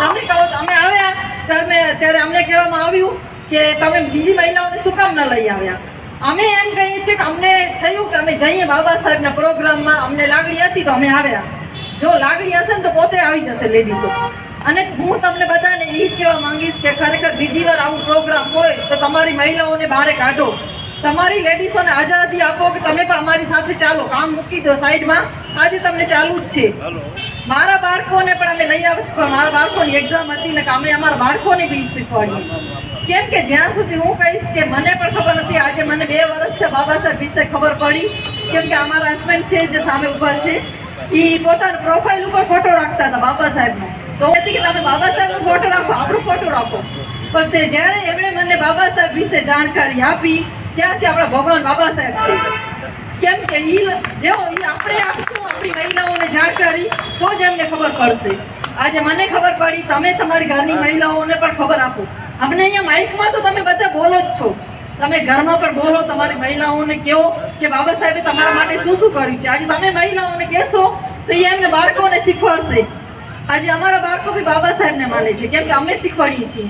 તમે કહો અમે આવ્યા ત્યારે અમને કહેવામાં આવ્યું કે તમે બીજી મહિલાઓને શું કામ ન લઈ આવ્યા. અમે એમ કહીએ છીએ કે અમને થયું કે અમે જઈએ બાબા સાહેબના પ્રોગ્રામમાં, અમને લાગણી હતી તો અમે આવ્યા. જો લાગણી હશે ને તો પોતે આવી જશે લેડીઝો. અને હું તમને બધાને એ જ કહેવા માંગીશ કે ખરેખર બીજી વાર આવું પ્રોગ્રામ હોય તો તમારી મહિલાઓને બહાર કાઢો, તમારી લેડીઝોને આઝાદી આપો કે તમે પણ અમારી સાથે ચાલો, કામ મૂકી દો સાઈડમાં, આજે તમને ચાલુ જ છે. મારા બાળકોને પણ અમે લઈ આવ્યા, પણ મારા બાળકોની એક્ઝામ હતી ને કે અમે અમારા બાળકોને બી શીખવાડીએ. કેમ કે જ્યાં સુધી હું કહીશ કે મને પણ ખબર નથી, આજે મને 2 વર્ષથી બાબા સાહેબ વિશે ખબર પડી. કેમ કે અમારા હસબન્ડ છે જે સામે ઊભા છે, એ પોતાના પ્રોફાઇલ ઉપર ફોટો રાખતા હતા બાબા સાહેબનો. તો હતી કે તમે બાબા સાહેબનો ફોટો રાખો, આપણો ફોટો રાખો. પણ તે જ્યારે એમણે મને બાબા સાહેબ વિશે જાણકારી આપી ત્યાંથી આપણા ભગવાન બાબા સાહેબ છે. કેમ કે જેવો આપણે આપશું આપણી મહિલાઓને જાણકારી તો જ એમને ખબર પડશે. આજે મને ખબર પડી, તમે તમારી ઘરની મહિલાઓને પણ ખબર આપો. અમને અહીંયા માઇકમાં તો તમે બધા બોલો જ છો, તમે ઘરમાં પણ બોલો, તમારી મહિલાઓને કહો કે બાબા સાહેબે તમારા માટે શું શું કર્યું છે. આજે તમે મહિલાઓને કહેશો તો એ એમને બાળકોને શીખવાડશે. આજે અમારા બાળકો બી બાબા સાહેબને માને છે, કેમ કે અમે શીખવાડીએ છીએ.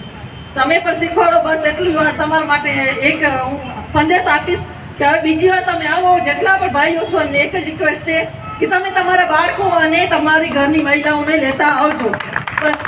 તમે પણ શીખવાડો. બસ એટલું તમારા માટે એક હું સંદેશ આપીશ કે હવે બીજી વાર તમે આવો, જેટલા પણ ભાઈઓ છો એમને એક જ રિક્વેસ્ટ છે કે તમે તમારા બાળકો અને તમારી ઘરની મહિલાઓને લેતા આવજો. બસ.